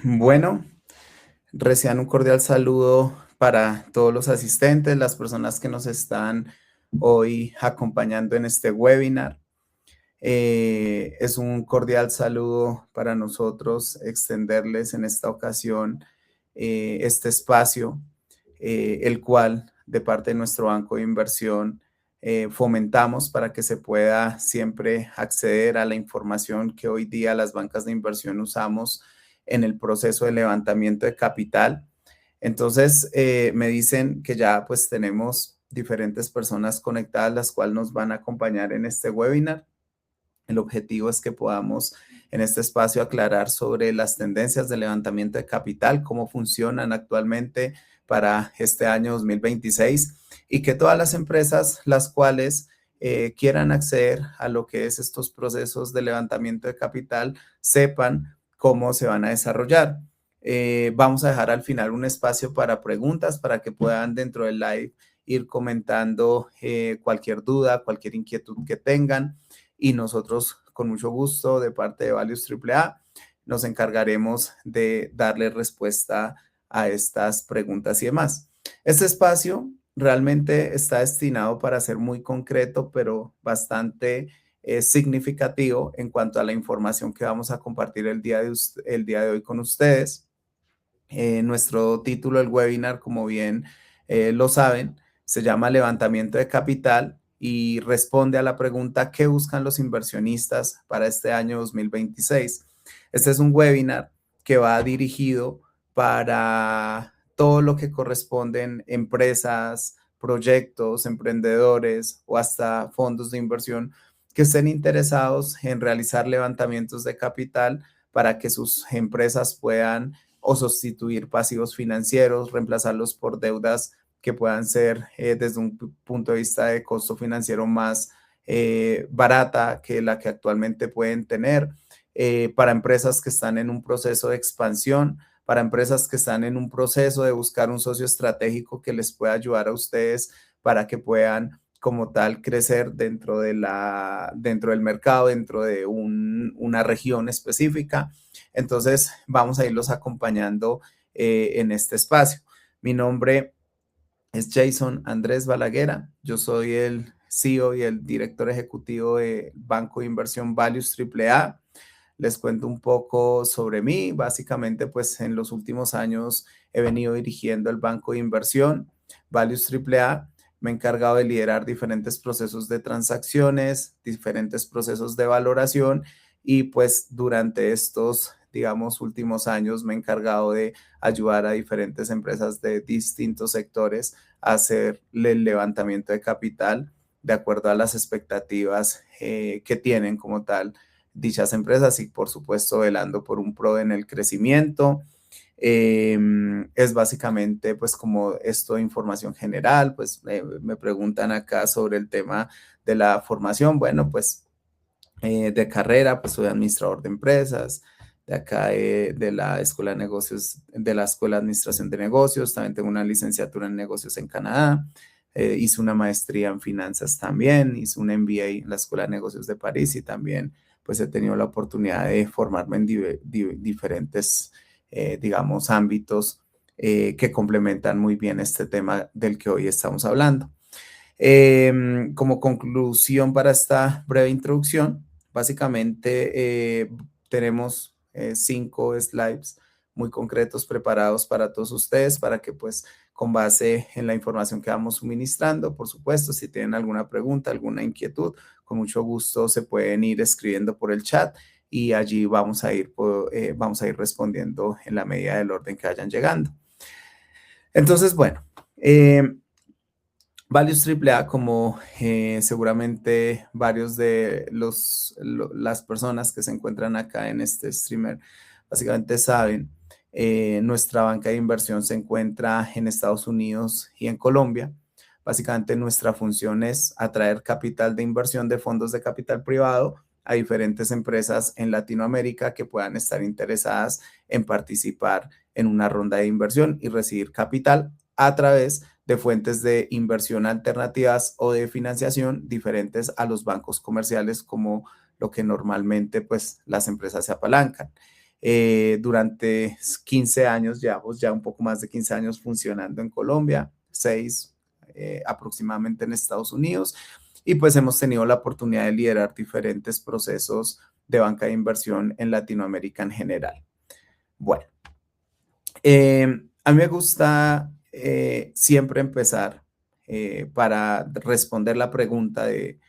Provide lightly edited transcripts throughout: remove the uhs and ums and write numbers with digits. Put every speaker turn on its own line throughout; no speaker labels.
Bueno, reciban un cordial saludo para todos los asistentes, las personas que nos están hoy acompañando en este webinar. Es un cordial saludo para nosotros extenderles en esta ocasión este espacio, el cual de parte de nuestro banco de inversión fomentamos para que se pueda siempre acceder a la información que hoy día las bancas de inversión usamos en el proceso de levantamiento de capital. Entonces, me dicen que ya pues tenemos diferentes personas conectadas, las cuales nos van a acompañar en este webinar. El objetivo es que podamos en este espacio aclarar sobre las tendencias de levantamiento de capital, cómo funcionan actualmente para este año 2026 y que todas las empresas las cuales quieran acceder a lo que es estos procesos de levantamiento de capital sepan cómo se van a desarrollar. Vamos a dejar al final un espacio para preguntas para que puedan dentro del live ir comentando cualquier duda, cualquier inquietud que tengan y nosotros con mucho gusto de parte de Values AAA nos encargaremos de darle respuesta a estas preguntas y demás. Este espacio realmente está destinado para ser muy concreto, pero bastante significativo en cuanto a la información que vamos a compartir el día de hoy con ustedes. Nuestro título del webinar, como bien lo saben, se llama Levantamiento de Capital y responde a la pregunta ¿qué buscan los inversionistas para este año 2026? Este es un webinar que va dirigido para todo lo que corresponden empresas, proyectos, emprendedores o hasta fondos de inversión que estén interesados en realizar levantamientos de capital para que sus empresas puedan o sustituir pasivos financieros, reemplazarlos por deudas que puedan ser desde un punto de vista de costo financiero más barata que la que actualmente pueden tener, para empresas que están en un proceso de expansión, para empresas que están en un proceso de buscar un socio estratégico que les pueda ayudar a ustedes para que puedan como tal crecer dentro del mercado, dentro de una región específica. Entonces, vamos a irlos acompañando en este espacio. Mi nombre es Jason Andrés Balaguera. Yo soy el CEO y el director ejecutivo de Banco de Inversión Values AAA. Les cuento un poco sobre mí. Básicamente, pues en los últimos años he venido dirigiendo el Banco de Inversión Values AAA. Me he encargado de liderar diferentes procesos de transacciones, diferentes procesos de valoración y pues durante estos, digamos, últimos años me he encargado de ayudar a diferentes empresas de distintos sectores a hacer el levantamiento de capital de acuerdo a las expectativas que tienen como tal dichas empresas y por supuesto velando por un PRO en el crecimiento. Es básicamente pues como esto de información general, pues me preguntan acá sobre el tema de la formación. Bueno, pues de carrera, pues soy administrador de empresas, de acá de la Escuela de Negocios, de la Escuela de Administración de Negocios, también tengo una licenciatura en negocios en Canadá, hice una maestría en finanzas también, hice un MBA en la Escuela de Negocios de París y también pues he tenido la oportunidad de formarme en diferentes, digamos, ámbitos que complementan muy bien este tema del que hoy estamos hablando. Como conclusión para esta breve introducción, básicamente tenemos 5 slides muy concretos preparados para todos ustedes para que pues con base en la información que vamos suministrando, por supuesto, si tienen alguna pregunta, alguna inquietud, con mucho gusto se pueden ir escribiendo por el chat y allí vamos a ir respondiendo en la medida del orden que vayan llegando. Entonces, bueno, Values AAA, como seguramente varios de las personas que se encuentran acá en este streamer básicamente saben, nuestra banca de inversión se encuentra en Estados Unidos y en Colombia. Básicamente nuestra función es atraer capital de inversión de fondos de capital privado a diferentes empresas en Latinoamérica que puedan estar interesadas en participar en una ronda de inversión y recibir capital a través de fuentes de inversión alternativas o de financiación diferentes a los bancos comerciales como lo que normalmente pues las empresas se apalancan. durante 15 años, llevamos ya un poco más de 15 años funcionando en Colombia, 6 aproximadamente en Estados Unidos, y pues hemos tenido la oportunidad de liderar diferentes procesos de banca de inversión en Latinoamérica en general. Bueno, a mí me gusta siempre empezar para responder la pregunta de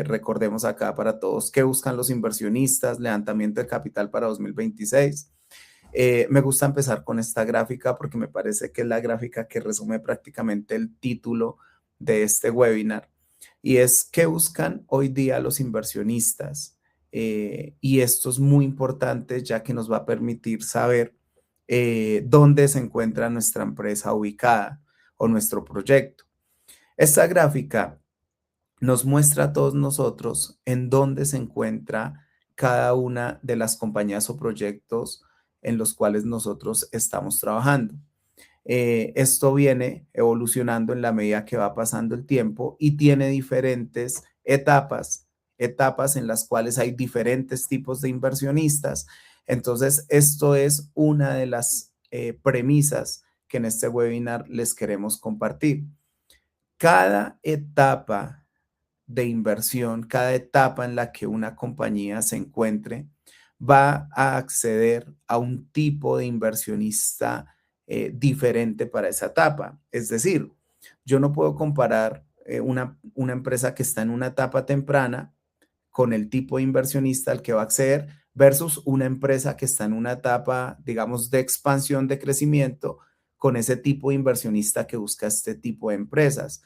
recordemos acá para todos, ¿qué buscan los inversionistas? Levantamiento de capital para 2026. Me gusta empezar con esta gráfica porque me parece que es la gráfica que resume prácticamente el título de este webinar y es qué buscan hoy día los inversionistas. Y esto es muy importante ya que nos va a permitir saber dónde se encuentra nuestra empresa ubicada o nuestro proyecto. Esta gráfica nos muestra a todos nosotros en dónde se encuentra cada una de las compañías o proyectos en los cuales nosotros estamos trabajando. Esto viene evolucionando en la medida que va pasando el tiempo y tiene diferentes etapas en las cuales hay diferentes tipos de inversionistas. Entonces, esto es una de las premisas que en este webinar les queremos compartir. Cada etapa de inversión, cada etapa en la que una compañía se encuentre, va a acceder a un tipo de inversionista diferente para esa etapa. Es decir, yo no puedo comparar una empresa que está en una etapa temprana con el tipo de inversionista al que va a acceder versus una empresa que está en una etapa, digamos, de expansión, de crecimiento, con ese tipo de inversionista que busca este tipo de empresas.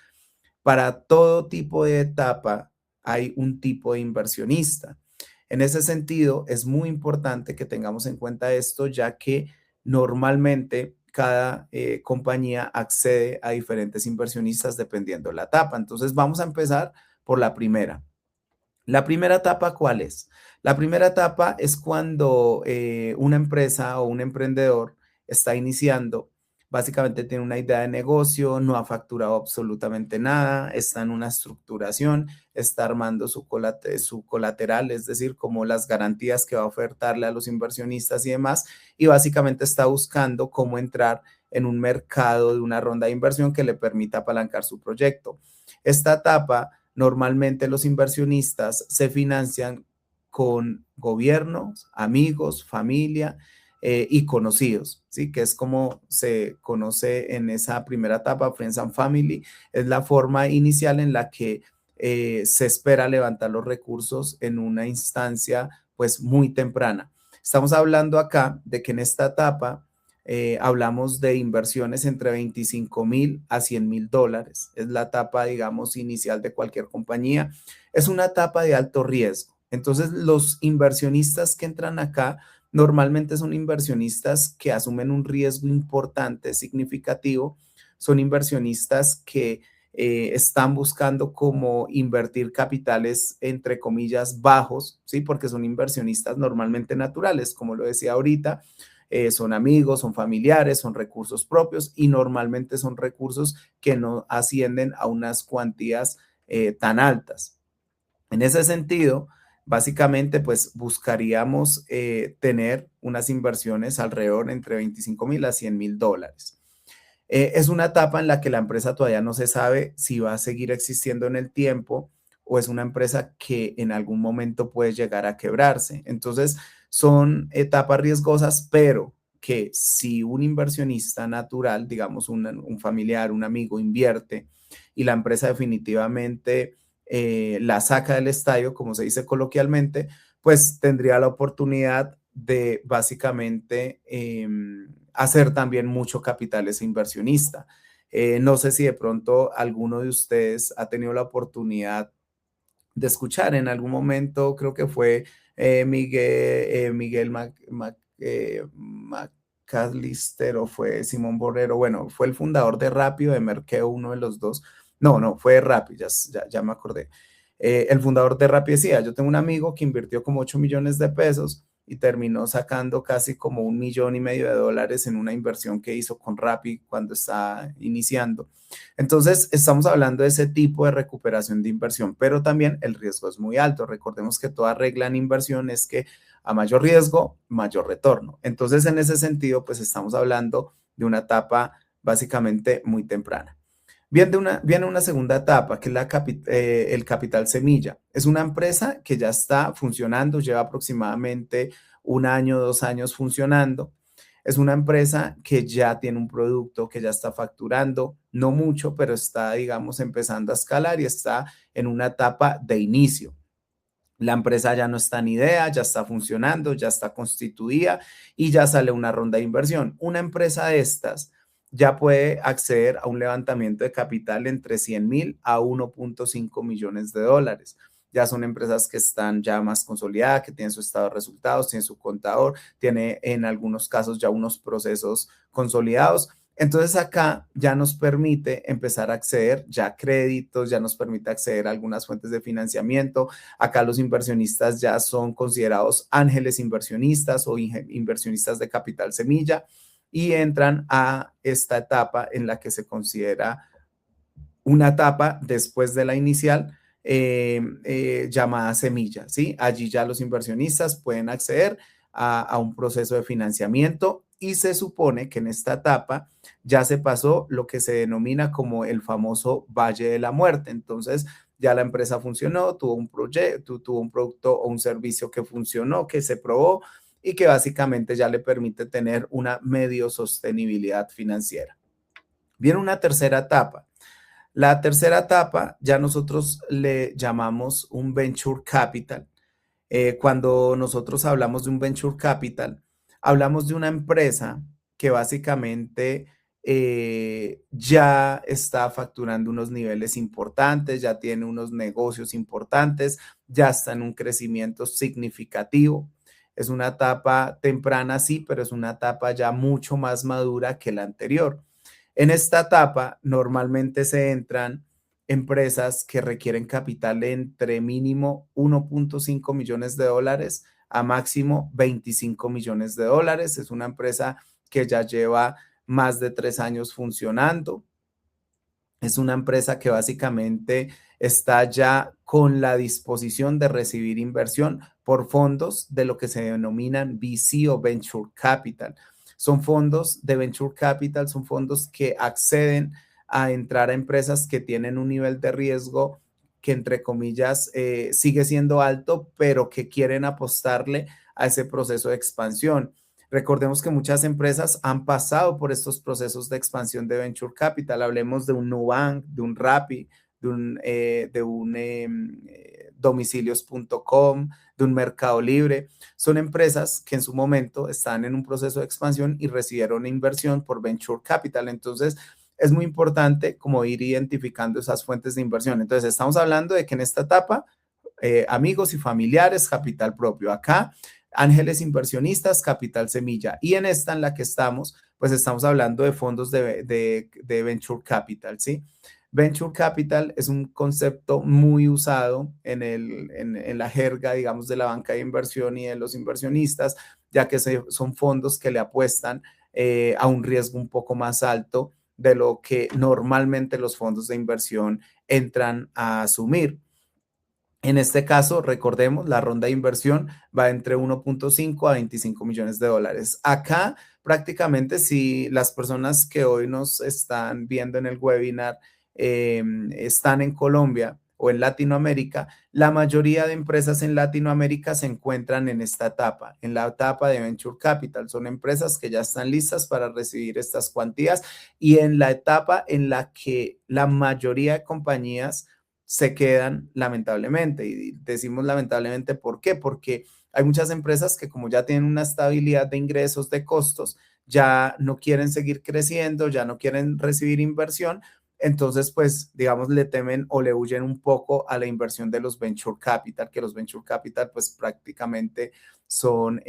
Para todo tipo de etapa hay un tipo de inversionista. En ese sentido, es muy importante que tengamos en cuenta esto, ya que normalmente cada compañía accede a diferentes inversionistas dependiendo de la etapa. Entonces, vamos a empezar por la primera. La primera etapa, ¿cuál es? La primera etapa es cuando una empresa o un emprendedor está iniciando, básicamente tiene una idea de negocio, no ha facturado absolutamente nada, está en una estructuración, está armando su colateral, es decir, como las garantías que va a ofertarle a los inversionistas y demás, y básicamente está buscando cómo entrar en un mercado de una ronda de inversión que le permita apalancar su proyecto. Esta etapa normalmente los inversionistas se financian con gobiernos, amigos, familia y conocidos, ¿sí? Que es como se conoce en esa primera etapa, Friends and Family, es la forma inicial en la que se espera levantar los recursos en una instancia pues muy temprana. Estamos hablando acá de que en esta etapa hablamos de inversiones entre 25,000 a 100,000 dólares. Es la etapa, digamos, inicial de cualquier compañía. Es una etapa de alto riesgo. Entonces, los inversionistas que entran acá normalmente son inversionistas que asumen un riesgo importante, significativo. Son inversionistas que están buscando como invertir capitales, entre comillas, bajos, ¿sí? Porque son inversionistas normalmente naturales, como lo decía ahorita, son amigos, son familiares, son recursos propios y normalmente son recursos que no ascienden a unas cuantías tan altas. En ese sentido, básicamente, pues buscaríamos tener unas inversiones alrededor entre 25,000 a 100,000 dólares. Es una etapa en la que la empresa todavía no se sabe si va a seguir existiendo en el tiempo o es una empresa que en algún momento puede llegar a quebrarse. Entonces, son etapas riesgosas, pero que si un inversionista natural, digamos un familiar, un amigo, invierte y la empresa definitivamente la saca del estadio, como se dice coloquialmente, pues tendría la oportunidad de básicamente hacer también mucho capital ese inversionista. No sé si de pronto alguno de ustedes ha tenido la oportunidad de escuchar en algún momento, creo que fue Miguel McAllister o fue Simón Borrero, bueno, fue el fundador de Rappi o de Merkeo, uno de los dos. No, fue Rappi, ya me acordé. El fundador de Rappi decía, yo tengo un amigo que invirtió como 8 millones de pesos y terminó sacando casi como 1,5 millones de dólares en una inversión que hizo con Rappi cuando está iniciando. Entonces, estamos hablando de ese tipo de recuperación de inversión, pero también el riesgo es muy alto. Recordemos que toda regla en inversión es que A mayor riesgo, mayor retorno. Entonces, en ese sentido, pues estamos hablando de una etapa básicamente muy temprana. Viene una segunda etapa, que es el capital semilla. Es una empresa que ya está funcionando, lleva aproximadamente 1 año, 2 años funcionando. Es una empresa que ya tiene un producto, que ya está facturando, no mucho, pero está, digamos, empezando a escalar y está en una etapa de inicio. La empresa ya no está en idea, ya está funcionando, ya está constituida y ya sale una ronda de inversión. Una empresa de estas ya puede acceder a un levantamiento de capital entre 100,000 a 1.5 millones de dólares. Ya son empresas que están ya más consolidadas, que tienen su estado de resultados, tienen su contador, tiene en algunos casos ya unos procesos consolidados. Entonces acá ya nos permite empezar a acceder ya a créditos, ya nos permite acceder a algunas fuentes de financiamiento. Acá los inversionistas ya son considerados ángeles inversionistas o inversionistas de capital semilla y entran a esta etapa en la que se considera una etapa después de la inicial llamada semilla, ¿sí? Allí ya los inversionistas pueden acceder a un proceso de financiamiento y se supone que en esta etapa ya se pasó lo que se denomina como el famoso Valle de la Muerte. Entonces, ya la empresa funcionó, tuvo un proyecto, tuvo un producto o un servicio que funcionó, que se probó y que básicamente ya le permite tener una medio sostenibilidad financiera. Viene una tercera etapa. La tercera etapa ya nosotros le llamamos un venture capital. Cuando nosotros hablamos de un venture capital, hablamos de una empresa que básicamente ya está facturando unos niveles importantes, ya tiene unos negocios importantes, ya está en un crecimiento significativo. Es una etapa temprana, sí, pero es una etapa ya mucho más madura que la anterior. En esta etapa normalmente se entran empresas que requieren capital entre mínimo 1.5 millones de dólares a máximo 25 millones de dólares. Es una empresa que ya lleva más de 3 años funcionando. Es una empresa que básicamente está ya con la disposición de recibir inversión por fondos de lo que se denominan VC o Venture Capital. Son fondos de Venture Capital, son fondos que acceden a entrar a empresas que tienen un nivel de riesgo que entre comillas sigue siendo alto, pero que quieren apostarle a ese proceso de expansión. Recordemos que muchas empresas han pasado por estos procesos de expansión de Venture Capital. Hablemos de un Nubank, de un Rappi, de un domicilios.com, de un Mercado Libre. Son empresas que en su momento están en un proceso de expansión y recibieron inversión por Venture Capital. Entonces, es muy importante como ir identificando esas fuentes de inversión. Entonces, estamos hablando de que en esta etapa, amigos y familiares, capital propio. Acá ángeles inversionistas, capital semilla. Y en esta en la que estamos, pues estamos hablando de fondos de Venture Capital, ¿sí? Venture Capital es un concepto muy usado en la jerga, digamos, de la banca de inversión y de los inversionistas, ya que son fondos que le apuestan a un riesgo un poco más alto de lo que normalmente los fondos de inversión entran a asumir. En este caso, recordemos, la ronda de inversión va entre 1.5 a 25 millones de dólares. Acá, prácticamente, si las personas que hoy nos están viendo en el webinar están en Colombia o en Latinoamérica, la mayoría de empresas en Latinoamérica se encuentran en esta etapa, en la etapa de Venture Capital. Son empresas que ya están listas para recibir estas cuantías y en la etapa en la que la mayoría de compañías se quedan lamentablemente. Y decimos lamentablemente, ¿por qué? Porque hay muchas empresas que como ya tienen una estabilidad de ingresos, de costos, ya no quieren seguir creciendo, ya no quieren recibir inversión. Entonces, pues, digamos, le temen o le huyen un poco a la inversión de los venture capital, que los venture capital, pues, prácticamente son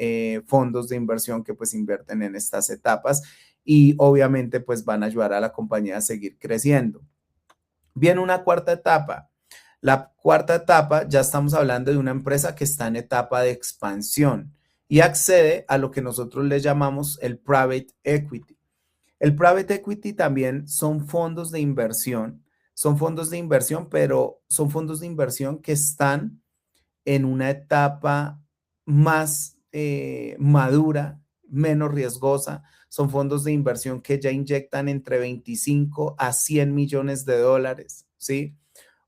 fondos de inversión que, pues, invierten en estas etapas y obviamente, pues, van a ayudar a la compañía a seguir creciendo. Viene una cuarta etapa. La cuarta etapa, ya estamos hablando de una empresa que está en etapa de expansión y accede a lo que nosotros le llamamos el private equity. El private equity también son fondos de inversión, pero son fondos de inversión que están en una etapa más madura, menos riesgosa. Son fondos de inversión que ya inyectan entre 25 a 100 millones de dólares, ¿sí?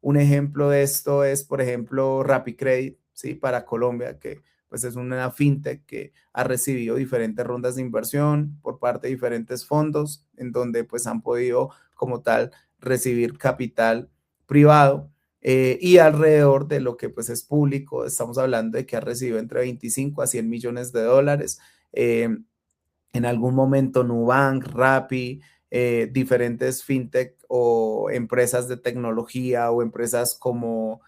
Un ejemplo de esto es, por ejemplo, RappiCredit, ¿sí? Para Colombia, que pues es una fintech que ha recibido diferentes rondas de inversión por parte de diferentes fondos, en donde pues han podido como tal recibir capital privado. Y alrededor de lo que pues es público, estamos hablando de que ha recibido entre 25 a 100 millones de dólares. Eh, en algún momento Nubank, Rappi, diferentes fintech o empresas de tecnología o empresas como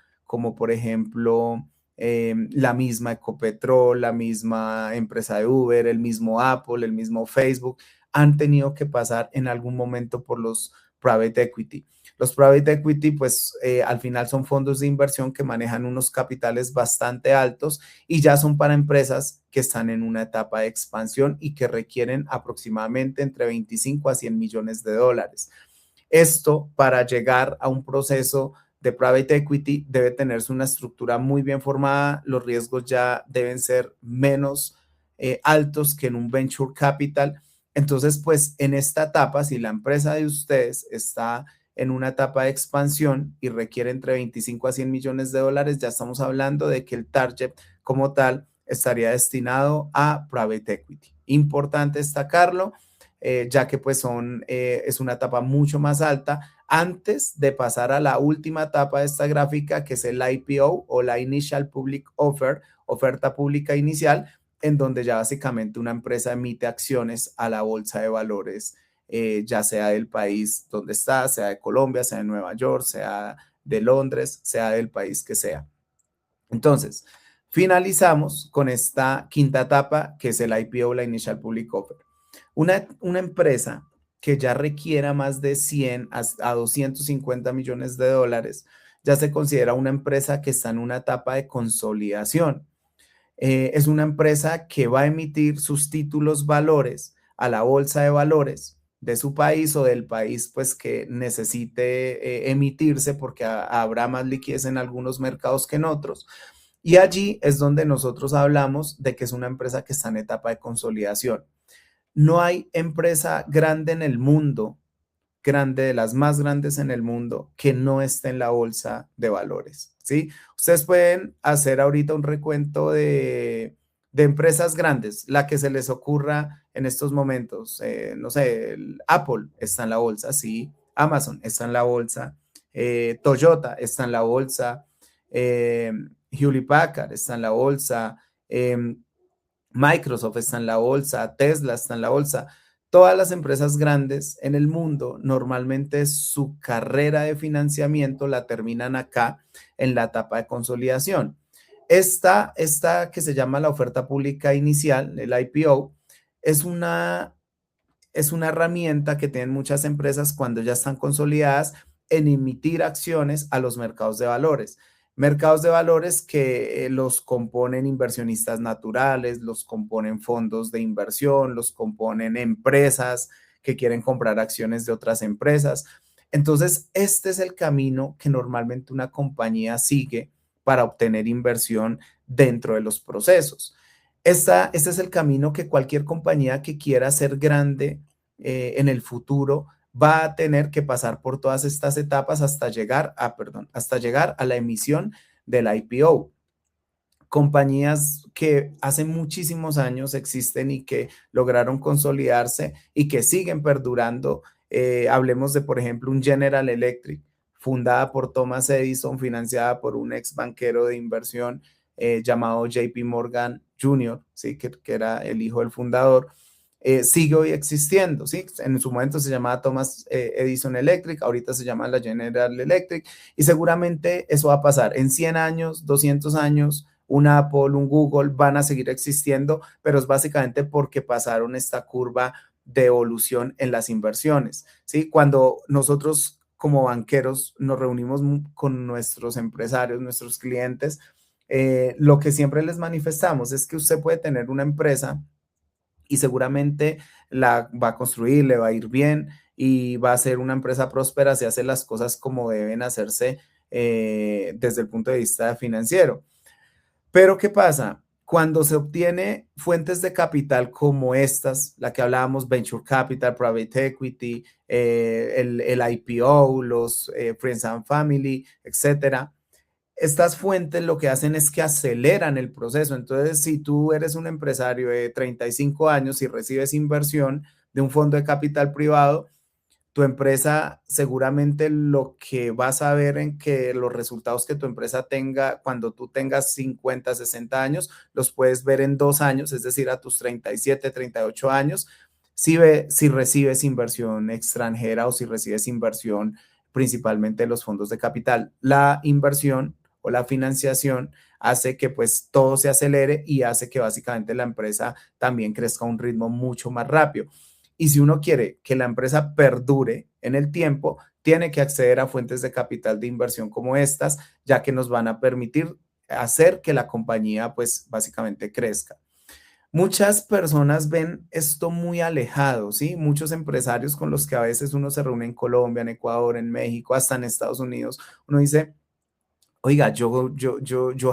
por ejemplo la misma Ecopetrol, la misma empresa de Uber, el mismo Apple, el mismo Facebook, han tenido que pasar en algún momento por los private equity. Los private equity, pues al final son fondos de inversión que manejan unos capitales bastante altos y ya son para empresas que están en una etapa de expansión y que requieren aproximadamente entre 25 a 100 millones de dólares. Esto para llegar a un proceso de private equity debe tenerse una estructura muy bien formada, los riesgos ya deben ser menos altos que en un venture capital. Entonces, pues en esta etapa, si la empresa de ustedes está en una etapa de expansión y requiere entre 25 a 100 millones de dólares, ya estamos hablando de que el target como tal estaría destinado a private equity. Importante destacarlo, ya que pues es una etapa mucho más alta antes de pasar a la última etapa de esta gráfica, que es el IPO o la Initial Public Offer, oferta pública inicial, en donde ya básicamente una empresa emite acciones a la bolsa de valores, ya sea del país donde está, sea de Colombia, sea de Nueva York, sea de Londres, sea del país que sea. Entonces, finalizamos con esta quinta etapa, que es el IPO, la Initial Public Offer. Una empresa que ya requiera más de 100 a 250 millones de dólares, ya se considera una empresa que está en una etapa de consolidación. Es una empresa que va a emitir sus títulos valores a la bolsa de valores de su país o del país pues que necesite emitirse porque habrá más liquidez en algunos mercados que en otros. Y allí es donde nosotros hablamos de que es una empresa que está en etapa de consolidación. No hay empresa grande en el mundo, grande de las más grandes en el mundo, que no esté en la bolsa de valores, ¿sí? Ustedes pueden hacer ahorita un recuento de empresas grandes, la que se les ocurra en estos momentos. No sé, Apple está en la bolsa, sí. Amazon está en la bolsa. Toyota está en la bolsa. Hewlett Packard está en la bolsa. Microsoft está en la bolsa, Tesla está en la bolsa. Todas las empresas grandes en el mundo normalmente su carrera de financiamiento la terminan acá en la etapa de consolidación. Esta que se llama la oferta pública inicial, el IPO, es una herramienta que tienen muchas empresas cuando ya están consolidadas en emitir acciones a los mercados de valores. Mercados de valores que los componen inversionistas naturales, los componen fondos de inversión, los componen empresas que quieren comprar acciones de otras empresas. Entonces, este es el camino que normalmente una compañía sigue para obtener inversión dentro de los procesos. Este es el camino que cualquier compañía que quiera ser grande en el futuro va a tener que pasar por todas estas etapas hasta llegar a la emisión del IPO. Compañías que hace muchísimos años existen y que lograron consolidarse y que siguen perdurando. Hablemos de, por ejemplo, un General Electric, fundada por Thomas Edison, financiada por un ex banquero de inversión llamado JP Morgan Jr., ¿sí? que era el hijo del fundador. Sigue hoy existiendo, ¿sí? En su momento se llamaba Thomas Edison Electric, ahorita se llama la General Electric, y seguramente eso va a pasar. En 100 años, 200 años, un Apple, un Google van a seguir existiendo, pero es básicamente porque pasaron esta curva de evolución en las inversiones, ¿sí? Cuando nosotros como banqueros nos reunimos con nuestros empresarios, nuestros clientes, lo que siempre les manifestamos es que usted puede tener una empresa y seguramente la va a construir, le va a ir bien y va a ser una empresa próspera si hace las cosas como deben hacerse desde el punto de vista financiero. Pero ¿qué pasa? Cuando se obtiene fuentes de capital como estas, la que hablábamos, Venture Capital, Private Equity, el IPO, los Friends and Family, etcétera, estas fuentes lo que hacen es que aceleran el proceso. Entonces, si tú eres un empresario de 35 años y recibes inversión de un fondo de capital privado, tu empresa seguramente lo que vas a ver en que los resultados que tu empresa tenga cuando tú tengas 50, 60 años, los puedes ver en 2 años, es decir, a tus 37, 38 años, si recibes inversión extranjera o si recibes inversión principalmente de los fondos de capital. La inversión o la financiación hace que pues todo se acelere y hace que básicamente la empresa también crezca a un ritmo mucho más rápido. Y si uno quiere que la empresa perdure en el tiempo, tiene que acceder a fuentes de capital de inversión como estas, ya que nos van a permitir hacer que la compañía pues básicamente crezca. Muchas personas ven esto muy alejado, ¿sí? Muchos empresarios con los que a veces uno se reúne en Colombia, en Ecuador, en México, hasta en Estados Unidos, uno dice, oiga, yo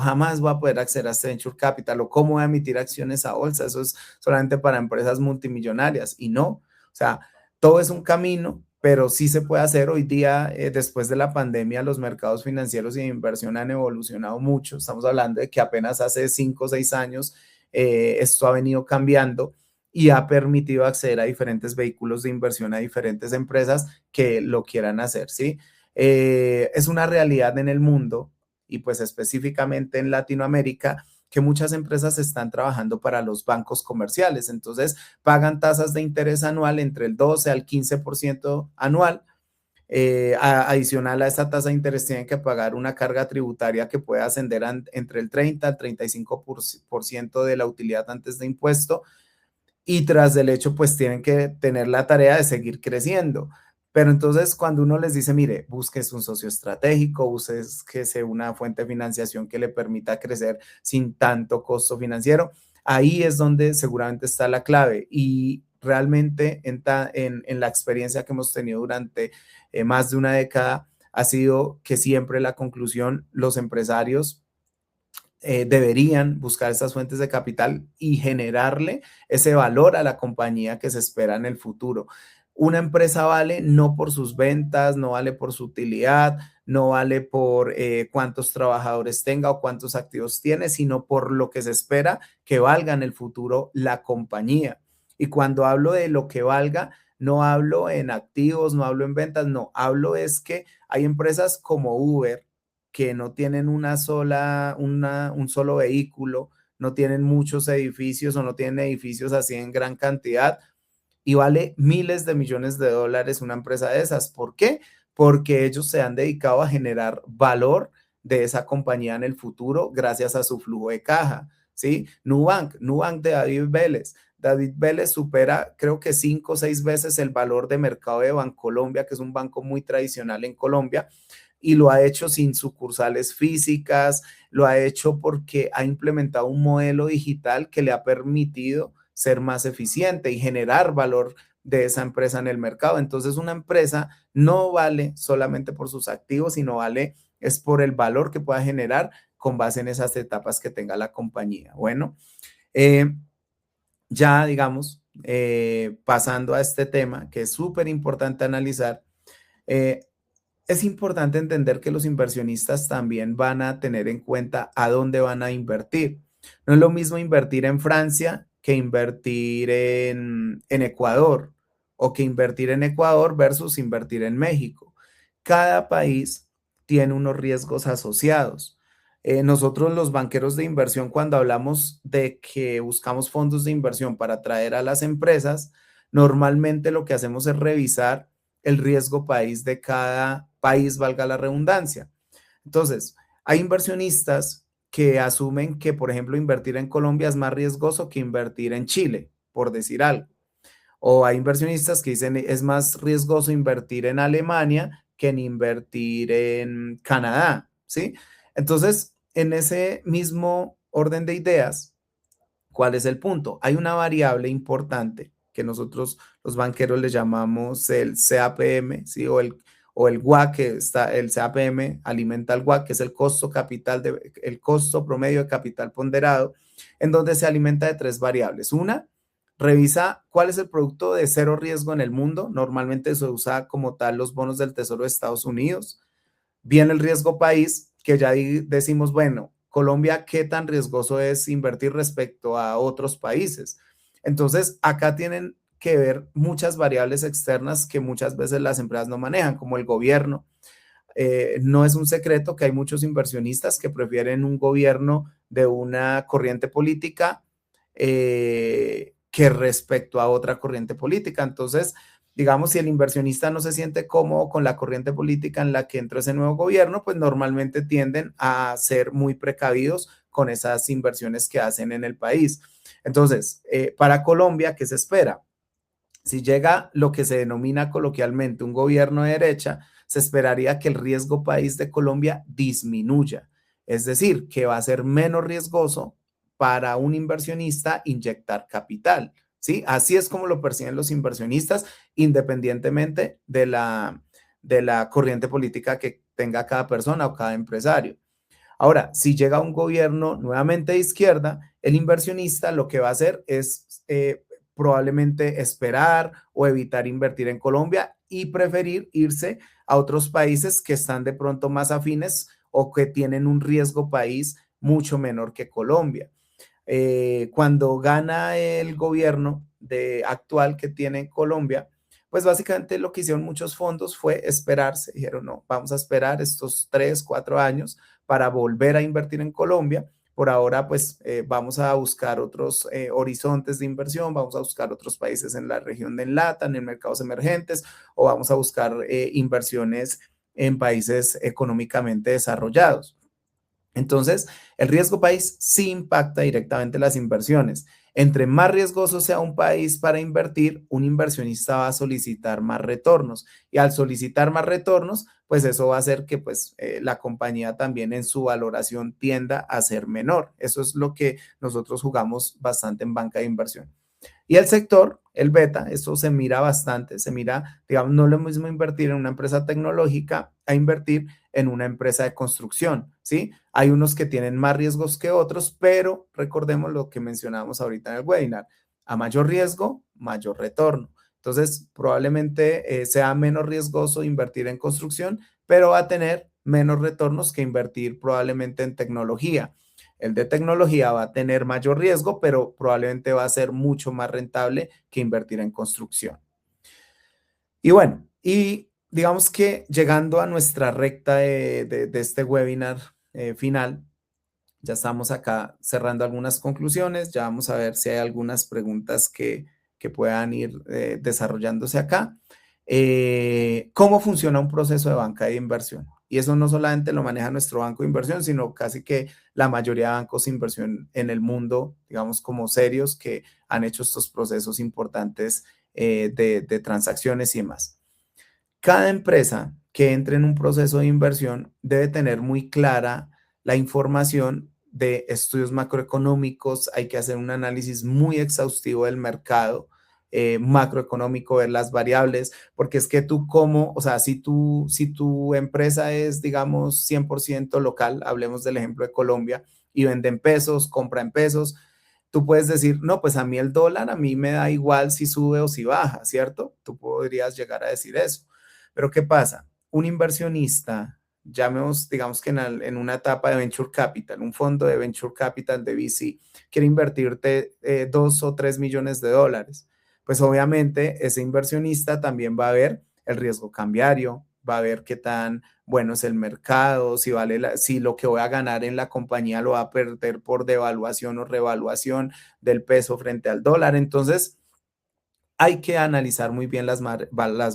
jamás voy a poder acceder a este venture capital o cómo voy a emitir acciones a bolsa. Eso es solamente para empresas multimillonarias y no. O sea, todo es un camino, pero sí se puede hacer. Hoy día, después de la pandemia, los mercados financieros y de inversión han evolucionado mucho. Estamos hablando de que apenas hace 5 o 6 años esto ha venido cambiando y ha permitido acceder a diferentes vehículos de inversión, a diferentes empresas que lo quieran hacer, ¿sí? Es una realidad en el mundo y pues específicamente en Latinoamérica, que muchas empresas están trabajando para los bancos comerciales. Entonces, pagan tasas de interés anual entre el 12 al 15% anual. Adicional a esta tasa de interés, tienen que pagar una carga tributaria que puede ascender entre el 30 al 35% de la utilidad antes de impuesto y tras del hecho, pues tienen que tener la tarea de seguir creciendo. Pero entonces cuando uno les dice, mire, busques un socio estratégico, búsquese una fuente de financiación que le permita crecer sin tanto costo financiero, ahí es donde seguramente está la clave. Y realmente en la experiencia que hemos tenido durante más de una década, ha sido que siempre la conclusión, los empresarios deberían buscar estas fuentes de capital y generarle ese valor a la compañía que se espera en el futuro. Una empresa vale no por sus ventas, no vale por su utilidad, no vale por cuántos trabajadores tenga o cuántos activos tiene, sino por lo que se espera que valga en el futuro la compañía. Y cuando hablo de lo que valga, no hablo en activos, no hablo en ventas, no, hablo es que hay empresas como Uber que no tienen un solo vehículo, no tienen muchos edificios o no tienen edificios así en gran cantidad y vale miles de millones de dólares una empresa de esas. ¿Por qué? Porque ellos se han dedicado a generar valor de esa compañía en el futuro gracias a su flujo de caja, ¿sí? Nubank de David Vélez. David Vélez supera, creo que 5 o 6 veces el valor de mercado de Bancolombia, que es un banco muy tradicional en Colombia, y lo ha hecho sin sucursales físicas, lo ha hecho porque ha implementado un modelo digital que le ha permitido ser más eficiente y generar valor de esa empresa en el mercado. Entonces, una empresa no vale solamente por sus activos, sino vale es por el valor que pueda generar con base en esas etapas que tenga la compañía. Bueno, eh, ya digamos, pasando a este tema que es súper importante analizar, eh, es importante entender que los inversionistas también van a tener en cuenta a dónde van a invertir. No es lo mismo invertir en Francia que invertir en Ecuador o que invertir en Ecuador versus invertir en México. Cada país tiene unos riesgos asociados. Nosotros los banqueros de inversión, cuando hablamos de que buscamos fondos de inversión para atraer a las empresas, normalmente lo que hacemos es revisar el riesgo país de cada país, valga la redundancia. Entonces, hay inversionistas que asumen que, por ejemplo, invertir en Colombia es más riesgoso que invertir en Chile, por decir algo. O hay inversionistas que dicen es más riesgoso invertir en Alemania que en invertir en Canadá, ¿sí? Entonces, en ese mismo orden de ideas, ¿cuál es el punto? Hay una variable importante que nosotros los banqueros le llamamos el CAPM, ¿sí? O el WAC, que está, el CAPM alimenta al WAC, que es el costo promedio de capital ponderado. en donde se alimenta de tres variables. Una, revisa cuál es el producto de cero riesgo en el mundo. Normalmente se usa como tal los bonos del Tesoro de Estados Unidos. Viene el riesgo país, que ya decimos, bueno, Colombia, ¿qué tan riesgoso es invertir respecto a otros países? Entonces, acá tienen que ver muchas variables externas que muchas veces las empresas no manejan, como el gobierno. No es un secreto que hay muchos inversionistas que prefieren un gobierno de una corriente política que respecto a otra corriente política. Entonces, digamos, si el inversionista no se siente cómodo con la corriente política en la que entró ese nuevo gobierno, pues normalmente tienden a ser muy precavidos con esas inversiones que hacen en el país. Entonces, para Colombia, ¿qué se espera? Si llega lo que se denomina coloquialmente un gobierno de derecha, se esperaría que el riesgo país de Colombia disminuya, es decir, que va a ser menos riesgoso para un inversionista inyectar capital, ¿sí? Así es como lo perciben los inversionistas, independientemente de la corriente política que tenga cada persona o cada empresario. Ahora, si llega un gobierno nuevamente de izquierda, el inversionista lo que va a hacer es probablemente esperar o evitar invertir en Colombia y preferir irse a otros países que están de pronto más afines o que tienen un riesgo país mucho menor que Colombia. Cuando gana el gobierno actual que tiene Colombia, pues básicamente lo que hicieron muchos fondos fue esperarse. Dijeron, no, vamos a esperar estos 3, 4 años para volver a invertir en Colombia. Por ahora, pues vamos a buscar otros horizontes de inversión, vamos a buscar otros países en la región de LATAM, en mercados emergentes, o vamos a buscar inversiones en países económicamente desarrollados. Entonces, el riesgo país sí impacta directamente las inversiones. Entre más riesgoso sea un país para invertir, un inversionista va a solicitar más retornos y al solicitar más retornos, pues eso va a hacer que pues, la compañía también en su valoración tienda a ser menor. Eso es lo que nosotros jugamos bastante en banca de inversión. Y el sector, el beta, eso se mira bastante, se mira, digamos, no es lo mismo invertir en una empresa tecnológica a invertir en una empresa de construcción, ¿sí? Hay unos que tienen más riesgos que otros, pero recordemos lo que mencionábamos ahorita en el webinar, a mayor riesgo, mayor retorno. Entonces, probablemente sea menos riesgoso invertir en construcción, pero va a tener menos retornos que invertir probablemente en tecnología. El de tecnología va a tener mayor riesgo, pero probablemente va a ser mucho más rentable que invertir en construcción. Y bueno, y digamos que llegando a nuestra recta de este webinar final, ya estamos acá cerrando algunas conclusiones, ya vamos a ver si hay algunas preguntas que puedan ir desarrollándose acá. ¿Cómo funciona un proceso de banca de inversión? Y eso no solamente lo maneja nuestro banco de inversión, sino casi que la mayoría de bancos de inversión en el mundo, digamos como serios, que han hecho estos procesos importantes de transacciones y demás. Cada empresa que entre en un proceso de inversión debe tener muy clara la información de estudios macroeconómicos, hay que hacer un análisis muy exhaustivo del mercado macroeconómico, ver las variables, porque es que tú como, o sea, si tu empresa es, digamos, 100% local, hablemos del ejemplo de Colombia, y vende en pesos, compra en pesos, tú puedes decir, no, pues a mí el dólar, a mí me da igual si sube o si baja, ¿cierto? Tú podrías llegar a decir eso. Pero ¿qué pasa? Un inversionista, llamemos, digamos que en una etapa de venture capital, un fondo de venture capital de VC, quiere invertirte 2 o 3 millones de dólares. Pues obviamente ese inversionista también va a ver el riesgo cambiario, va a ver qué tan bueno es el mercado, si si lo que voy a ganar en la compañía lo va a perder por devaluación o revaluación del peso frente al dólar. Entonces, hay que analizar muy bien las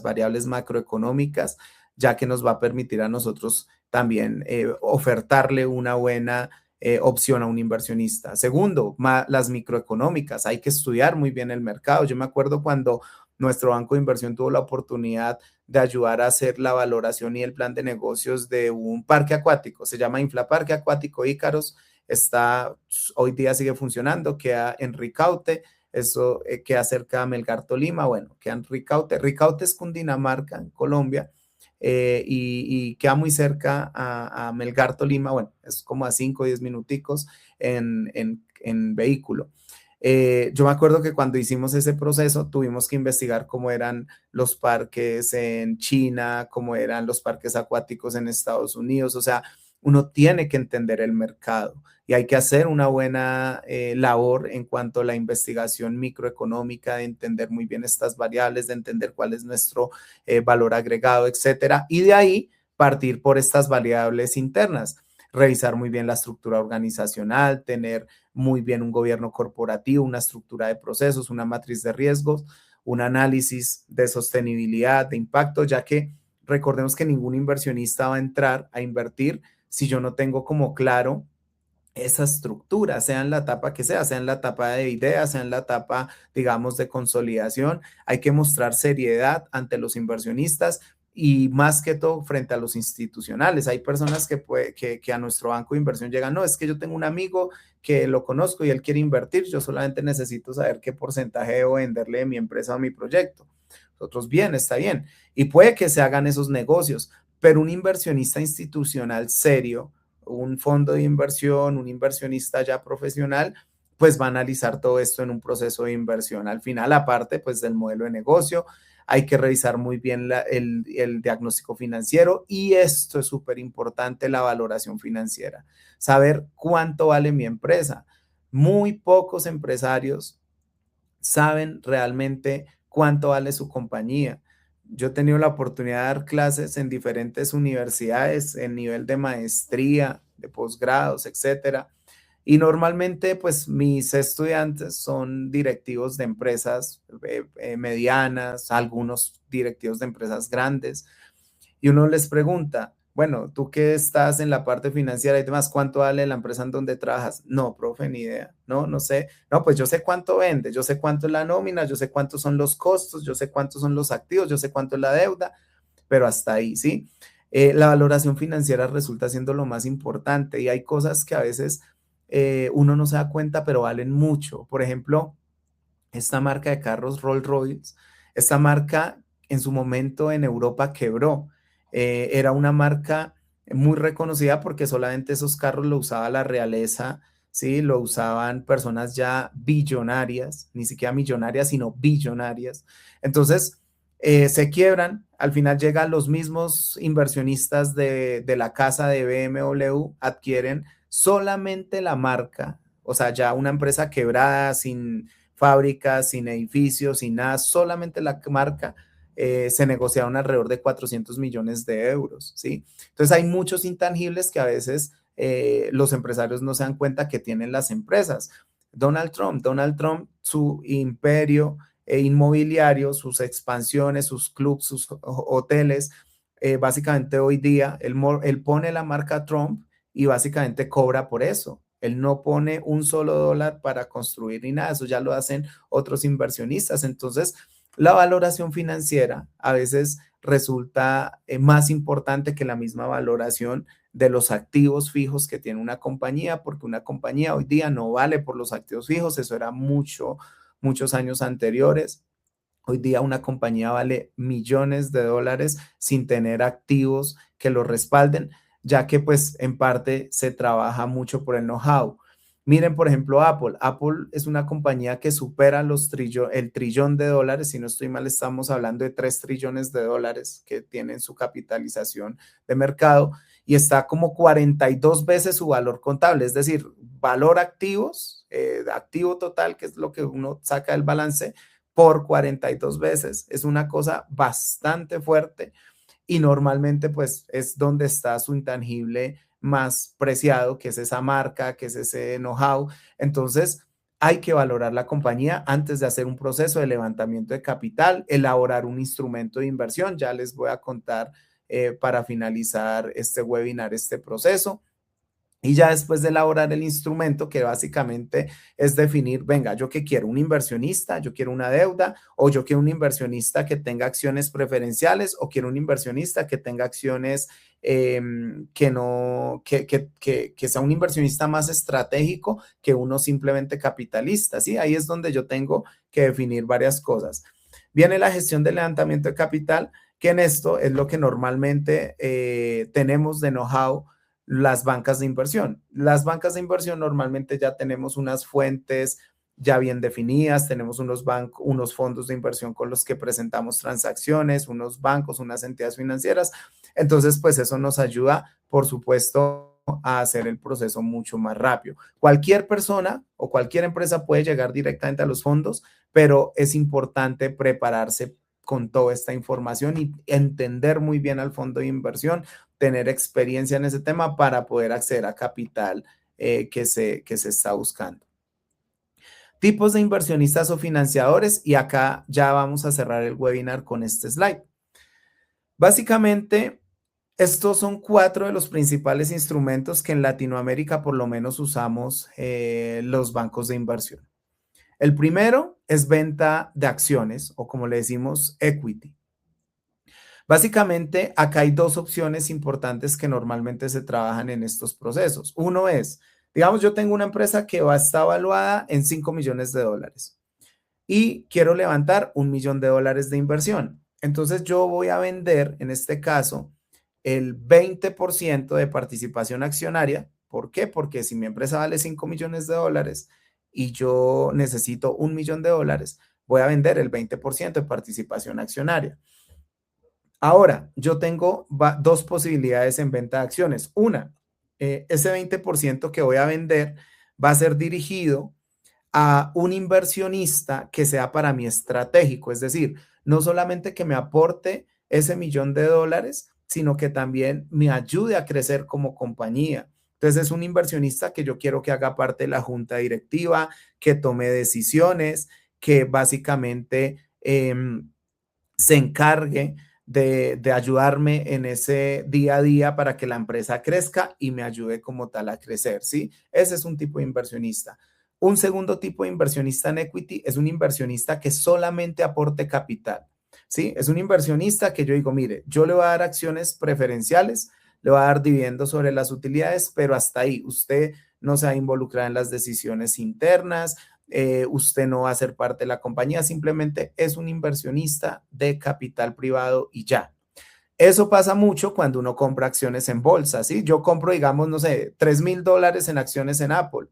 variables macroeconómicas, ya que nos va a permitir a nosotros también ofertarle una buena opción a un inversionista. Segundo, las microeconómicas. Hay que estudiar muy bien el mercado. Yo me acuerdo cuando nuestro banco de inversión tuvo la oportunidad de ayudar a hacer la valoración y el plan de negocios de un parque acuático. Se llama Inflaparque Acuático Ícaros. Hoy día sigue funcionando, queda en Ricaute. Eso queda cerca de Melgar, Tolima, bueno, queda en Ricaute. Ricaute es Cundinamarca, en Colombia, y queda muy cerca a Melgar, Tolima, bueno, es como a 5 o 10 minuticos en vehículo. Yo me acuerdo que cuando hicimos ese proceso tuvimos que investigar cómo eran los parques en China, cómo eran los parques acuáticos en Estados Unidos. O sea, uno tiene que entender el mercado y hay que hacer una buena labor en cuanto a la investigación microeconómica, de entender muy bien estas variables, de entender cuál es nuestro valor agregado, etcétera. Y de ahí partir por estas variables internas, revisar muy bien la estructura organizacional, tener muy bien un gobierno corporativo, una estructura de procesos, una matriz de riesgos, un análisis de sostenibilidad, de impacto, ya que recordemos que ningún inversionista va a entrar a invertir si yo no tengo como claro esa estructura, sea en la etapa que sea en la etapa de ideas, sea en la etapa, digamos, de consolidación. Hay que mostrar seriedad ante los inversionistas y más que todo frente a los institucionales. Hay personas que a nuestro banco de inversión llegan, no, es que yo tengo un amigo que lo conozco y él quiere invertir, yo solamente necesito saber qué porcentaje debo venderle de mi empresa o mi proyecto. Nosotros, bien, está bien. Y puede que se hagan esos negocios, pero un inversionista institucional serio, un fondo de inversión, un inversionista ya profesional, pues va a analizar todo esto en un proceso de inversión. Al final, aparte pues del modelo de negocio, hay que revisar muy bien el diagnóstico financiero y esto es súper importante, la valoración financiera, saber cuánto vale mi empresa. Muy pocos empresarios saben realmente cuánto vale su compañía. Yo he tenido la oportunidad de dar clases en diferentes universidades, en nivel de maestría, de posgrados, etcétera. Y normalmente, pues mis estudiantes son directivos de empresas medianas, algunos directivos de empresas grandes y uno les pregunta, bueno, tú que estás en la parte financiera y demás, ¿cuánto vale la empresa en donde trabajas? No, profe, ni idea. No, no sé. No, pues yo sé cuánto vende, yo sé cuánto es la nómina, yo sé cuántos son los costos, yo sé cuántos son los activos, yo sé cuánto es la deuda, pero hasta ahí, ¿sí? La valoración financiera resulta siendo lo más importante y hay cosas que a veces uno no se da cuenta, pero valen mucho. Por ejemplo, esta marca de carros Rolls Royce, esta marca en su momento en Europa quebró. Era una marca muy reconocida porque solamente esos carros lo usaba la realeza, ¿sí? Lo usaban personas ya billonarias, ni siquiera millonarias, sino billonarias. Entonces, se quiebran, al final llegan los mismos inversionistas de la casa de BMW, adquieren solamente la marca, o sea, ya una empresa quebrada, sin fábricas, sin edificios, sin nada, solamente la marca, se negociaron alrededor de 400 millones de euros, ¿sí? Entonces hay muchos intangibles que a veces los empresarios no se dan cuenta que tienen las empresas. Donald Trump, su imperio inmobiliario, sus expansiones, sus clubs, sus hoteles, básicamente hoy día él pone la marca Trump y básicamente cobra por eso. Él no pone un solo dólar para construir ni nada, eso ya lo hacen otros inversionistas. Entonces, la valoración financiera a veces resulta más importante que la misma valoración de los activos fijos que tiene una compañía, porque una compañía hoy día no vale por los activos fijos, eso era muchos años anteriores. Hoy día una compañía vale millones de dólares sin tener activos que lo respalden, ya que pues en parte se trabaja mucho por el know-how. Miren, por ejemplo, Apple. Apple es una compañía que supera el trillón de dólares. Si no estoy mal, estamos hablando de 3 trillones de dólares que tienen su capitalización de mercado y está como 42 veces su valor contable, es decir, valor activos, activo total, que es lo que uno saca del balance, por 42 veces. Es una cosa bastante fuerte y normalmente pues es donde está su intangible más preciado, que es esa marca, que es ese know-how. Entonces, hay que valorar la compañía antes de hacer un proceso de levantamiento de capital, elaborar un instrumento de inversión. Ya les voy a contar para finalizar este webinar, este proceso. Y ya después de elaborar el instrumento, que básicamente es definir, venga, yo qué quiero, un inversionista, yo quiero una deuda, o yo quiero un inversionista que tenga acciones preferenciales, o quiero un inversionista que tenga acciones que no, que sea un inversionista más estratégico que uno simplemente capitalista, ¿sí? Ahí es donde yo tengo que definir varias cosas. Viene la gestión del levantamiento de capital, que en esto es lo que normalmente tenemos de know-how las bancas de inversión. Las bancas de inversión normalmente ya tenemos unas fuentes ya bien definidas, tenemos unos fondos de inversión con los que presentamos transacciones, unos bancos, unas entidades financieras. Entonces, pues eso nos ayuda, por supuesto, a hacer el proceso mucho más rápido. Cualquier persona o cualquier empresa puede llegar directamente a los fondos, pero es importante prepararse con toda esta información y entender muy bien al fondo de inversión, tener experiencia en ese tema para poder acceder a capital que se está buscando. Tipos de inversionistas o financiadores, y acá ya vamos a cerrar el webinar con este slide. Básicamente, estos son 4 de los principales instrumentos que en Latinoamérica por lo menos usamos los bancos de inversión. El primero es venta de acciones o como le decimos equity. Básicamente, acá hay 2 opciones importantes que normalmente se trabajan en estos procesos. Uno es, digamos, yo tengo una empresa que está evaluada en $5 millones y quiero levantar $1 millón de inversión. Entonces yo voy a vender, en este caso, el 20% de participación accionaria. ¿Por qué? Porque si mi empresa vale $5 millones y yo necesito $1 millón, voy a vender el 20% de participación accionaria. Ahora, yo tengo 2 posibilidades en venta de acciones. Una, ese 20% que voy a vender va a ser dirigido a un inversionista que sea para mí estratégico, es decir, no solamente que me aporte ese $1 millón, sino que también me ayude a crecer como compañía. Entonces es un inversionista que yo quiero que haga parte de la junta directiva, que tome decisiones, que básicamente se encargue de ayudarme en ese día a día para que la empresa crezca y me ayude como tal a crecer, ¿sí? Ese es un tipo de inversionista. Un segundo tipo de inversionista en equity es un inversionista que solamente aporte capital, ¿sí? Es un inversionista que yo digo, mire, yo le voy a dar acciones preferenciales, le voy a dar dividendos sobre las utilidades, pero hasta ahí, usted no se va a involucrar en las decisiones internas, usted no va a ser parte de la compañía, simplemente es un inversionista de capital privado y ya. Eso pasa mucho cuando uno compra acciones en bolsa, ¿sí? Yo compro, digamos, no sé, $3,000 en acciones en Apple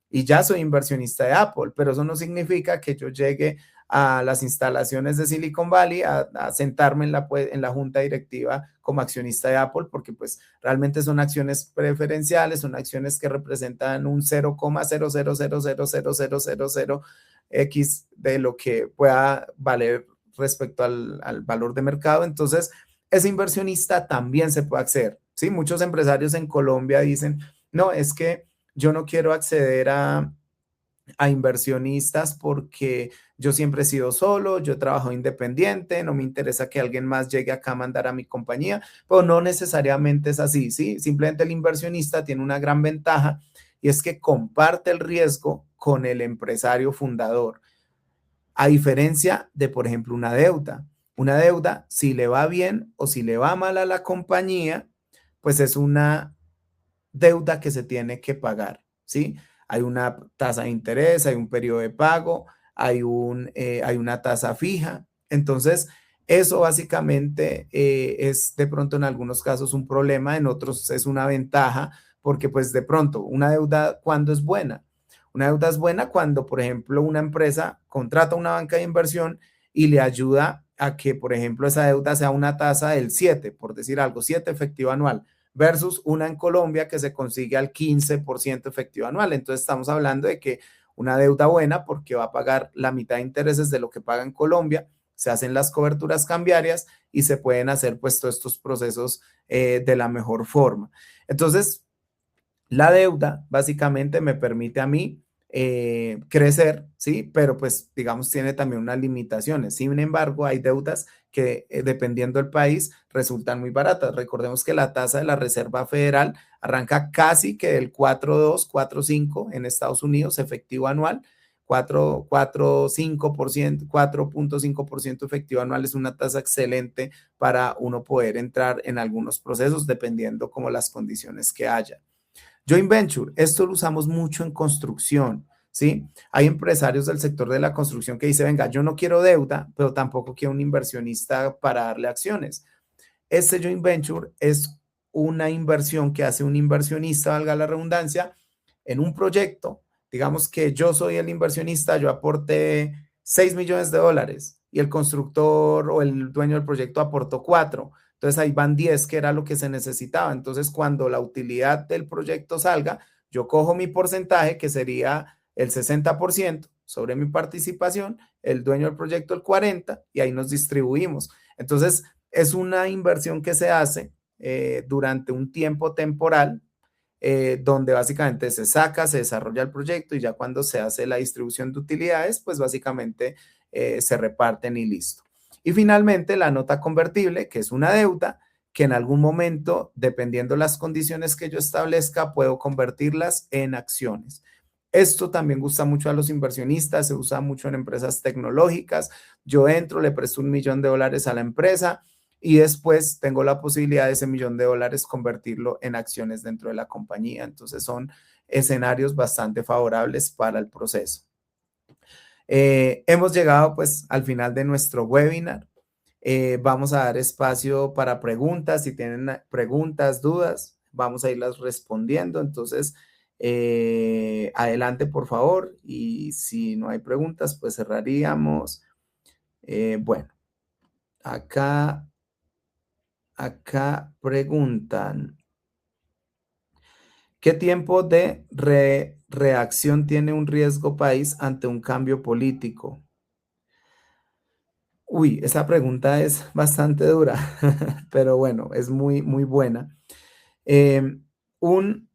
y ya soy inversionista de Apple, pero eso no significa que yo llegue a las instalaciones de Silicon Valley a sentarme en la junta directiva como accionista de Apple, porque pues realmente son acciones preferenciales, son acciones que representan un 0,0000000x de lo que pueda valer respecto al valor de mercado. Entonces, ese inversionista también se puede acceder, ¿sí? Muchos empresarios en Colombia dicen, no, es que yo no quiero acceder a inversionistas porque yo siempre he sido solo, yo trabajo independiente, no me interesa que alguien más llegue acá a mandar a mi compañía, pero no necesariamente es así, ¿sí? Simplemente el inversionista tiene una gran ventaja y es que comparte el riesgo con el empresario fundador, a diferencia de, por ejemplo, una deuda. Una deuda, si le va bien o si le va mal a la compañía, pues es una deuda que se tiene que pagar, ¿sí? Hay una tasa de interés, hay un periodo de pago, hay una tasa fija. Entonces, eso básicamente es de pronto en algunos casos un problema, en otros es una ventaja, porque pues de pronto una deuda, ¿cuándo es buena? Una deuda es buena cuando, por ejemplo, una empresa contrata una banca de inversión y le ayuda a que, por ejemplo, esa deuda sea una tasa del 7, por decir algo, 7 efectivo anual versus una en Colombia que se consigue al 15% efectivo anual. Entonces estamos hablando de que una deuda buena porque va a pagar la mitad de intereses de lo que paga en Colombia, se hacen las coberturas cambiarias y se pueden hacer pues todos estos procesos de la mejor forma. Entonces, la deuda básicamente me permite a mí crecer, ¿sí? Pero pues digamos tiene también unas limitaciones. Sin embargo, hay deudas que dependiendo del país resultan muy baratas. Recordemos que la tasa de la Reserva Federal arranca casi que del 4,2, 4,5 en Estados Unidos efectivo anual. 4,5% efectivo anual es una tasa excelente para uno poder entrar en algunos procesos dependiendo como las condiciones que haya. Joint venture, esto lo usamos mucho en construcción, ¿sí? Hay empresarios del sector de la construcción que dicen, venga, yo no quiero deuda, pero tampoco quiero un inversionista para darle acciones. Este joint venture es una inversión que hace un inversionista, valga la redundancia, en un proyecto. Digamos que yo soy el inversionista, yo aporté 6 millones de dólares y el constructor o el dueño del proyecto aportó 4. Entonces ahí van 10, que era lo que se necesitaba. Entonces cuando la utilidad del proyecto salga, yo cojo mi porcentaje, que sería el 60% sobre mi participación, el dueño del proyecto el 40%, y ahí nos distribuimos. Entonces es una inversión que se hace durante un tiempo temporal, donde básicamente se saca, se desarrolla el proyecto y ya cuando se hace la distribución de utilidades, pues básicamente se reparten y listo. Y finalmente la nota convertible, que es una deuda que en algún momento, dependiendo las condiciones que yo establezca, puedo convertirlas en acciones. Esto también gusta mucho a los inversionistas, se usa mucho en empresas tecnológicas. Yo entro, le presto $1.000.000 a la empresa y después tengo la posibilidad de ese $1.000.000 convertirlo en acciones dentro de la compañía. Entonces son escenarios bastante favorables para el proceso. Hemos llegado pues al final de nuestro webinar. Vamos a dar espacio para preguntas. Si tienen preguntas, dudas, vamos a irlas respondiendo. Entonces, adelante, por favor. Y si no hay preguntas, pues cerraríamos. Bueno, acá preguntan, ¿qué tiempo de reacción tiene un riesgo país ante un cambio político? Uy, esa pregunta es bastante dura, pero bueno, es muy, muy buena. Eh, un,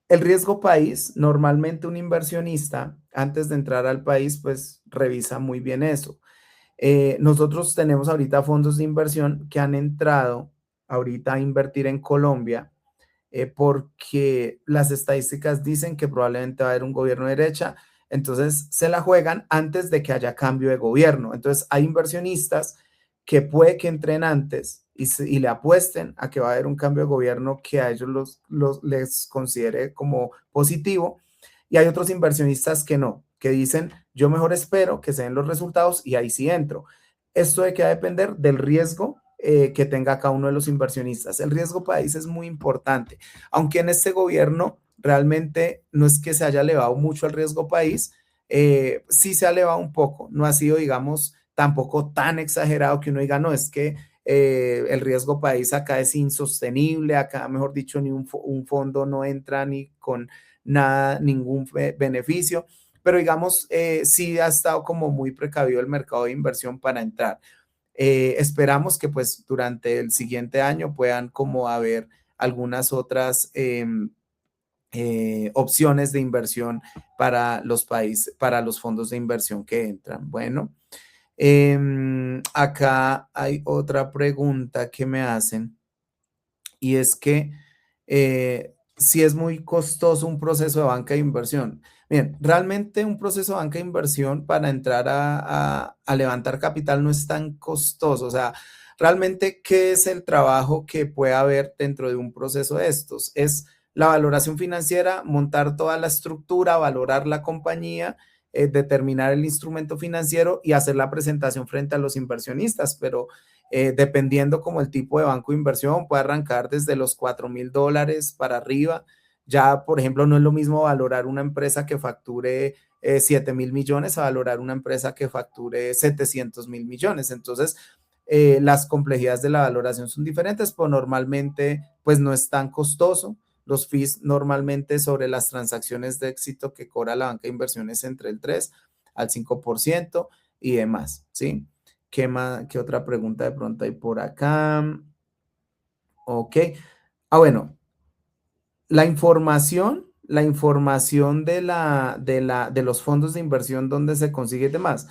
el riesgo país, normalmente un inversionista, antes de entrar al país, pues revisa muy bien eso. Nosotros tenemos ahorita fondos de inversión que han entrado ahorita a invertir en Colombia, porque las estadísticas dicen que probablemente va a haber un gobierno de derecha, entonces se la juegan antes de que haya cambio de gobierno. Entonces hay inversionistas que puede que entren antes y le apuesten a que va a haber un cambio de gobierno que a ellos les considere como positivo, y hay otros inversionistas que no, que dicen, yo mejor espero que se den los resultados y ahí sí entro. Esto de que va a depender del riesgo que tenga cada uno de los inversionistas. El riesgo país es muy importante, aunque en este gobierno realmente no es que se haya elevado mucho el riesgo país, sí se ha elevado un poco, no ha sido, digamos, tampoco tan exagerado que uno diga, no, es que el riesgo país acá es insostenible, acá, mejor dicho, ni un fondo no entra ni con nada, ningún beneficio, pero digamos, sí ha estado como muy precavido el mercado de inversión para entrar. Esperamos que pues durante el siguiente año puedan como haber algunas otras opciones de inversión para los países, para los fondos de inversión que entran. Bueno, acá hay otra pregunta que me hacen, y es que si es muy costoso un proceso de banca de inversión. Bien, realmente un proceso de banca de inversión para entrar a levantar capital no es tan costoso. O sea, realmente, ¿qué es el trabajo que puede haber dentro de un proceso de estos? Es la valoración financiera, montar toda la estructura, valorar la compañía, determinar el instrumento financiero y hacer la presentación frente a los inversionistas, pero dependiendo como el tipo de banco de inversión, puede arrancar desde los $4.000 para arriba. Ya, por ejemplo, no es lo mismo valorar una empresa que facture 7.000 millones a valorar una empresa que facture 700.000 millones. Entonces, las complejidades de la valoración son diferentes, pero normalmente pues no es tan costoso. Los fees normalmente sobre las transacciones de éxito que cobra la banca de inversiones entre el 3 al 5% y demás, ¿sí? ¿Qué más? ¿Qué otra pregunta de pronto hay por acá? Ok. Bueno, la información de los fondos de inversión, ¿dónde se consigue y demás?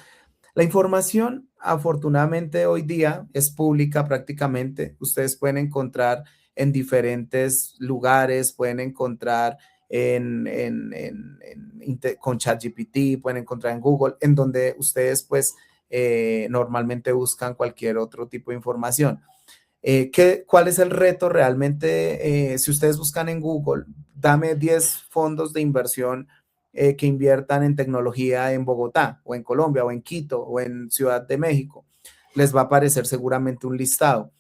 La información, afortunadamente, hoy día es pública prácticamente. Ustedes pueden encontrar en diferentes lugares, pueden encontrar con ChatGPT, pueden encontrar en Google, en donde ustedes pues normalmente buscan cualquier otro tipo de información. ¿Cuál es el reto realmente? Si ustedes buscan en Google, dame 10 fondos de inversión que inviertan en tecnología en Bogotá o en Colombia o en Quito o en Ciudad de México, les va a aparecer seguramente un listado.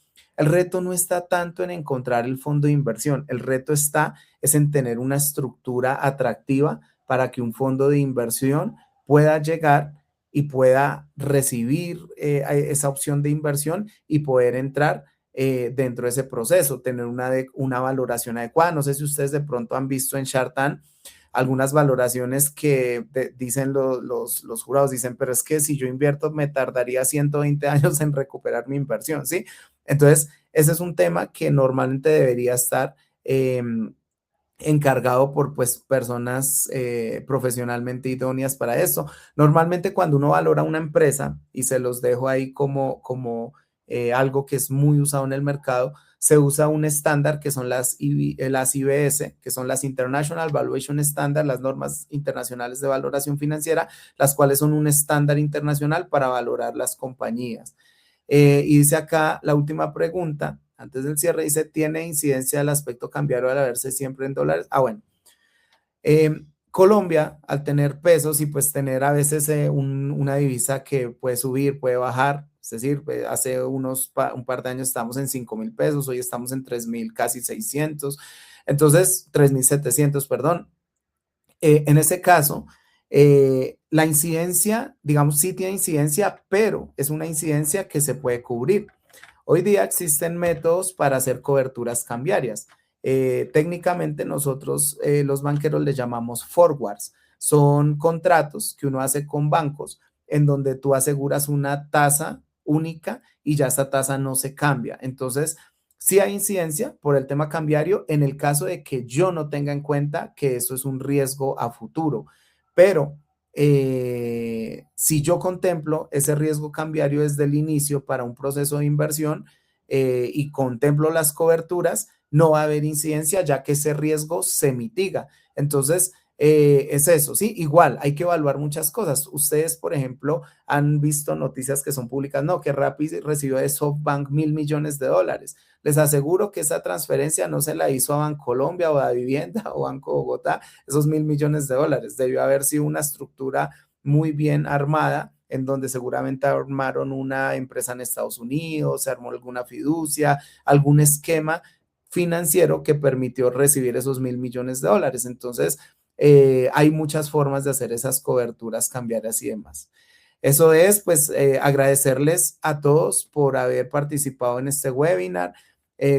El reto no está tanto en encontrar el fondo de inversión, el reto es en tener una estructura atractiva para que un fondo de inversión pueda llegar y pueda recibir esa opción de inversión y poder entrar dentro de ese proceso, tener una valoración adecuada. No sé si ustedes de pronto han visto en Shark Tank algunas valoraciones que dicen los jurados, dicen, pero es que si yo invierto me tardaría 120 años en recuperar mi inversión, ¿sí? Entonces, ese es un tema que normalmente debería estar encargado por pues, personas profesionalmente idóneas para eso. Normalmente cuando uno valora una empresa, y se los dejo ahí como algo que es muy usado en el mercado, se usa un estándar que son las IBS, que son las International Valuation Standard, las normas internacionales de valoración financiera, las cuales son un estándar internacional para valorar las compañías. Y dice acá la última pregunta, antes del cierre, dice, ¿tiene incidencia el aspecto cambiario al verse siempre en dólares? Ah, bueno. Colombia, al tener pesos y pues tener a veces una divisa que puede subir, puede bajar, es decir, hace un par de años estamos en 5.000 pesos, hoy estamos en 3.000, casi 600, entonces 3.700, perdón. En ese caso, la incidencia, digamos, sí tiene incidencia, pero es una incidencia que se puede cubrir. Hoy día existen métodos para hacer coberturas cambiarias. Técnicamente nosotros, los banqueros, le llamamos forwards. Son contratos que uno hace con bancos en donde tú aseguras una tasa única y ya esa tasa no se cambia. Entonces, sí hay incidencia por el tema cambiario en el caso de que yo no tenga en cuenta que eso es un riesgo a futuro, pero si yo contemplo ese riesgo cambiario desde el inicio para un proceso de inversión y contemplo las coberturas, no va a haber incidencia ya que ese riesgo se mitiga. Entonces, es eso, ¿sí? Igual, hay que evaluar muchas cosas. Ustedes, por ejemplo, han visto noticias que son públicas, no, que Rappi recibió de SoftBank $1.000 millones. Les aseguro que esa transferencia no se la hizo a Bancolombia o a Vivienda o Banco Bogotá, esos $1.000 millones. Debió haber sido una estructura muy bien armada, en donde seguramente armaron una empresa en Estados Unidos, se armó alguna fiducia, algún esquema financiero que permitió recibir esos $1.000 millones. Entonces, hay muchas formas de hacer esas coberturas cambiarias y demás. Eso es, pues, agradecerles a todos por haber participado en este webinar.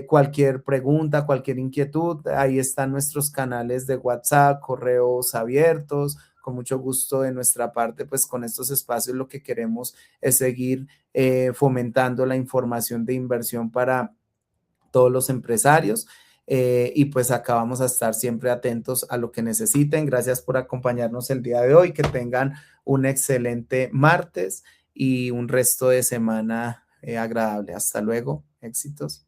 Cualquier pregunta, cualquier inquietud, ahí están nuestros canales de WhatsApp, correos abiertos. Con mucho gusto de nuestra parte, pues con estos espacios lo que queremos es seguir fomentando la información de inversión para todos los empresarios. Y pues acá vamos a estar siempre atentos a lo que necesiten. Gracias por acompañarnos el día de hoy. Que tengan un excelente martes y un resto de semana agradable. Hasta luego. Éxitos.